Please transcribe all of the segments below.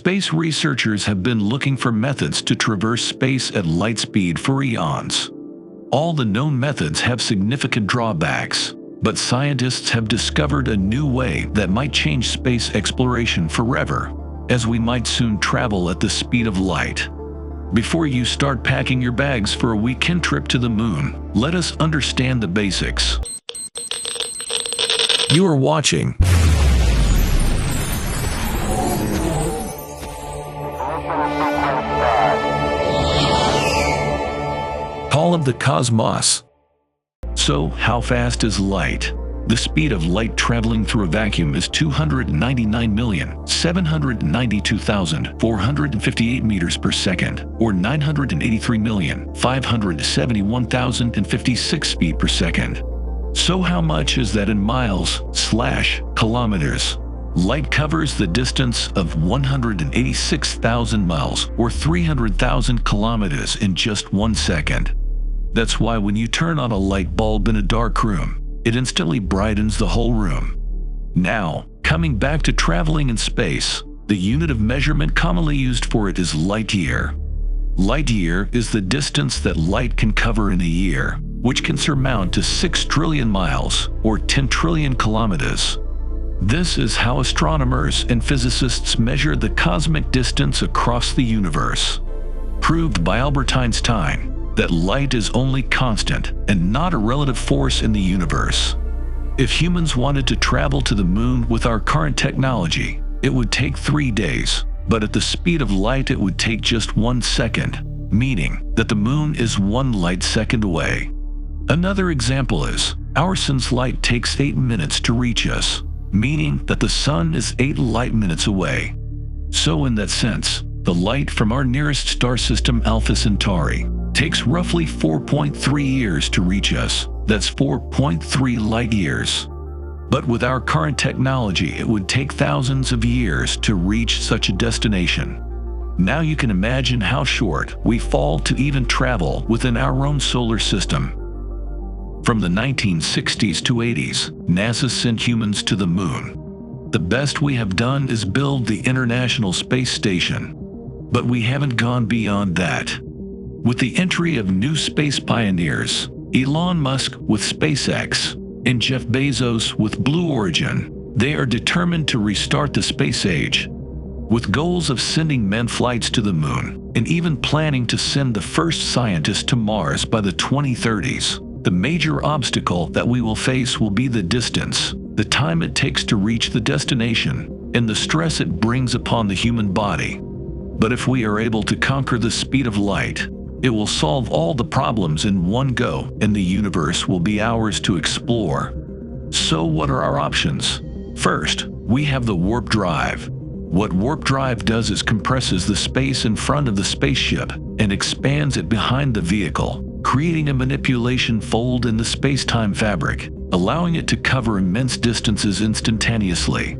Space researchers have been looking for methods to traverse space at light speed for eons. All the known methods have significant drawbacks, but scientists have discovered a new way that might change space exploration forever, as we might soon travel at the speed of light. Before you start packing your bags for a weekend trip to the moon, let us understand the basics. You are watching Call of the Cosmos. So, how fast is light? The speed of light traveling through a vacuum is 299,792,458 meters per second, or 983,571,056 feet per second. So how much is that in miles/kilometers? Light covers the distance of 186,000 miles, or 300,000 kilometers in just 1 second. That's why when you turn on a light bulb in a dark room, it instantly brightens the whole room. Now, coming back to traveling in space, the unit of measurement commonly used for it is light year. Light year is the distance that light can cover in a year, which can surmount to 6 trillion miles, or 10 trillion kilometers. This is how astronomers and physicists measure the cosmic distance across the universe. Proved by Albert Einstein that light is only constant and not a relative force in the universe. If humans wanted to travel to the moon with our current technology, it would take 3 days, but at the speed of light it would take just 1 second, meaning that the moon is 1 light second away. Another example is, our sun's light takes 8 minutes to reach us, meaning that the sun is 8 light minutes away. So in that sense, the light from our nearest star system Alpha Centauri takes roughly 4.3 years to reach us. That's 4.3 light years. But with our current technology, it would take thousands of years to reach such a destination. Now you can imagine how short we fall to even travel within our own solar system. From the 1960s to 80s, NASA sent humans to the moon. The best we have done is build the International Space Station. But we haven't gone beyond that. With the entry of new space pioneers, Elon Musk with SpaceX and Jeff Bezos with Blue Origin, they are determined to restart the space age, with goals of sending manned flights to the moon and even planning to send the first scientists to Mars by the 2030s. The major obstacle that we will face will be the distance, the time it takes to reach the destination, and the stress it brings upon the human body. But if we are able to conquer the speed of light, it will solve all the problems in one go, and the universe will be ours to explore. So what are our options? First, we have the warp drive. What warp drive does is compresses the space in front of the spaceship and expands it behind the vehicle, creating a manipulation fold in the space-time fabric, allowing it to cover immense distances instantaneously.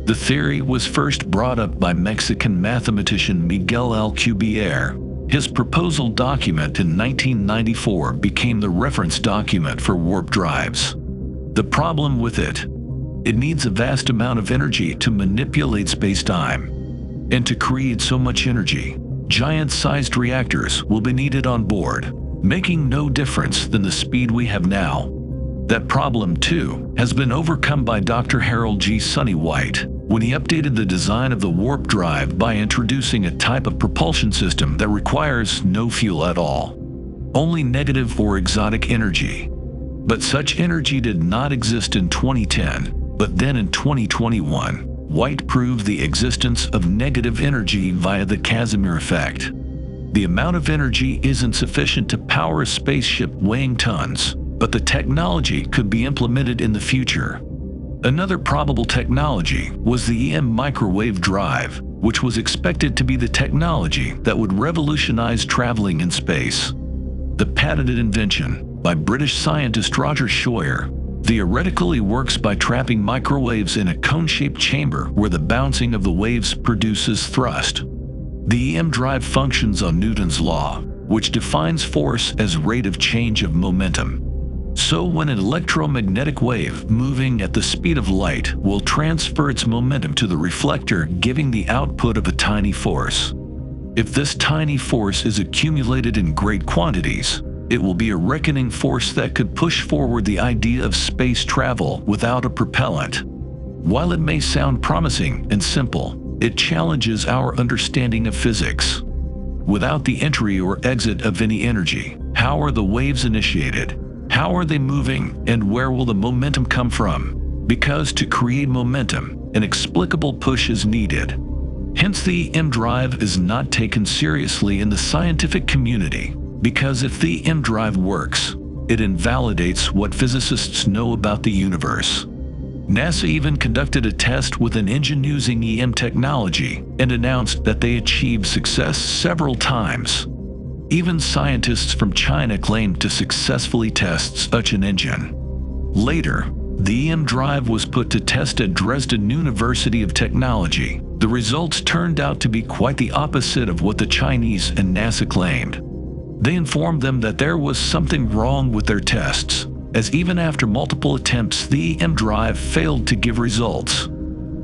The theory was first brought up by Mexican mathematician Miguel Alcubierre. His proposal document in 1994 became the reference document for warp drives. The problem with it needs a vast amount of energy to manipulate space-time. And to create so much energy, giant-sized reactors will be needed on board, making no difference than the speed we have now. That problem, too, has been overcome by Dr. Harold G. Sonny White when he updated the design of the warp drive by introducing a type of propulsion system that requires no fuel at all, only negative or exotic energy. But such energy did not exist in 2010, but then in 2021, White proved the existence of negative energy via the Casimir effect. The amount of energy isn't sufficient to power a spaceship weighing tons, but the technology could be implemented in the future. Another probable technology was the EM microwave drive, which was expected to be the technology that would revolutionize traveling in space. The patented invention by British scientist Roger Scheuer theoretically works by trapping microwaves in a cone-shaped chamber where the bouncing of the waves produces thrust. The EM drive functions on Newton's law, which defines force as rate of change of momentum. So when an electromagnetic wave moving at the speed of light will transfer its momentum to the reflector, giving the output of a tiny force. If this tiny force is accumulated in great quantities, it will be a reckoning force that could push forward the idea of space travel without a propellant. While it may sound promising and simple, it challenges our understanding of physics. Without the entry or exit of any energy, how are the waves initiated? How are they moving, and where will the momentum come from? Because to create momentum, an explicable push is needed. Hence, the EM drive is not taken seriously in the scientific community, because if the EM drive works, it invalidates what physicists know about the universe. NASA even conducted a test with an engine using EM technology and announced that they achieved success several times. Even scientists from China claimed to successfully test such an engine. Later, the EM drive was put to test at Dresden University of Technology. The results turned out to be quite the opposite of what the Chinese and NASA claimed. They informed them that there was something wrong with their tests, as even after multiple attempts, the EM drive failed to give results.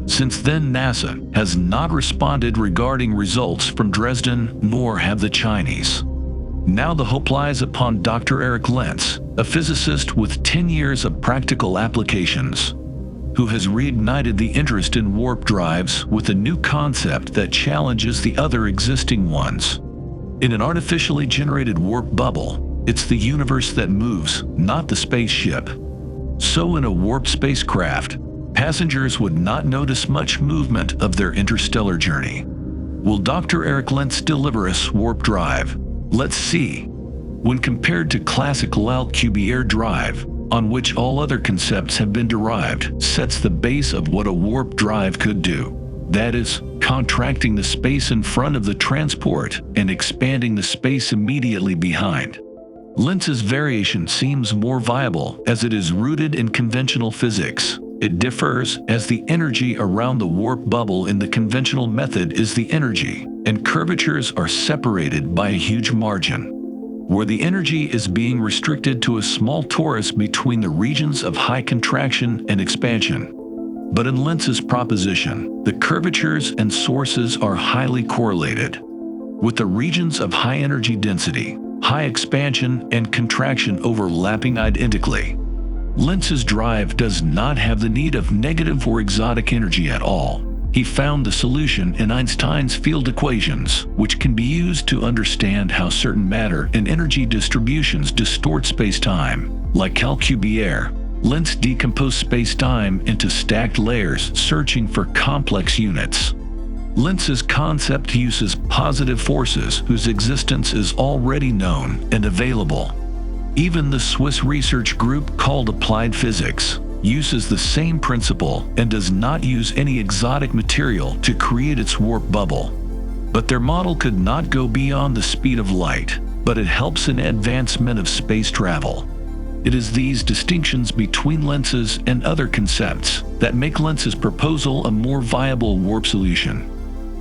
Since then, NASA has not responded regarding results from Dresden, nor have the Chinese. Now the hope lies upon Dr. Eric Lentz, a physicist with 10 years of practical applications, who has reignited the interest in warp drives with a new concept that challenges the other existing ones. In an artificially generated warp bubble, it's the universe that moves, not the spaceship. So in a warp spacecraft, passengers would not notice much movement of their interstellar journey. Will Dr. Eric Lentz deliver us warp drive? Let's see. When compared to classical Alcubierre drive, on which all other concepts have been derived, sets the base of what a warp drive could do. That is, contracting the space in front of the transport and expanding the space immediately behind. Lentz's variation seems more viable as it is rooted in conventional physics. It differs as the energy around the warp bubble in the conventional method is the energy, and curvatures are separated by a huge margin, where the energy is being restricted to a small torus between the regions of high contraction and expansion. But in Lentz's proposition, the curvatures and sources are highly correlated, with the regions of high energy density, high expansion, and contraction overlapping identically. Lentz's drive does not have the need of negative or exotic energy at all. He found the solution in Einstein's field equations, which can be used to understand how certain matter and energy distributions distort spacetime. Like Alcubierre, Lentz decomposed spacetime into stacked layers, searching for complex units. Lentz's concept uses positive forces whose existence is already known and available. Even the Swiss research group called Applied Physics uses the same principle and does not use any exotic material to create its warp bubble. But their model could not go beyond the speed of light, but it helps in advancement of space travel. It is these distinctions between Lentz's and other concepts that make Lentz's proposal a more viable warp solution.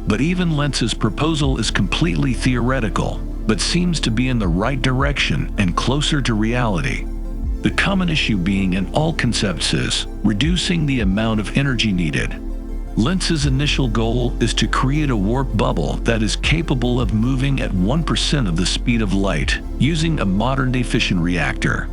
But even Lentz's proposal is completely theoretical, but seems to be in the right direction and closer to reality. The common issue being in all concepts is reducing the amount of energy needed. Lentz's initial goal is to create a warp bubble that is capable of moving at 1% of the speed of light using a modern-day fission reactor.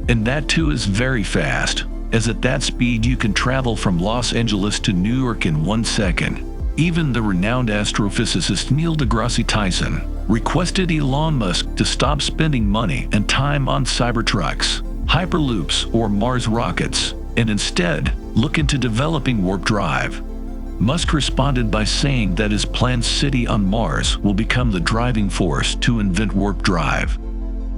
And that too is very fast, as at that speed you can travel from Los Angeles to New York in 1 second. Even the renowned astrophysicist Neil deGrasse Tyson requested Elon Musk to stop spending money and time on Cybertrucks, Hyperloops, or Mars rockets, and instead look into developing warp drive. Musk responded by saying that his planned city on Mars will become the driving force to invent warp drive.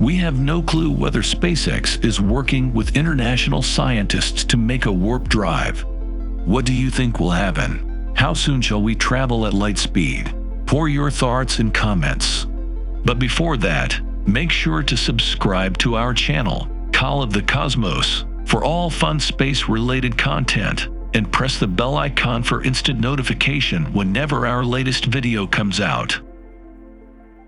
We have no clue whether SpaceX is working with international scientists to make a warp drive. What do you think will happen? How soon shall we travel at light speed? Pour your thoughts in comments. But before that, make sure to subscribe to our channel, Call of the Cosmos, for all fun space-related content, and press the bell icon for instant notification whenever our latest video comes out.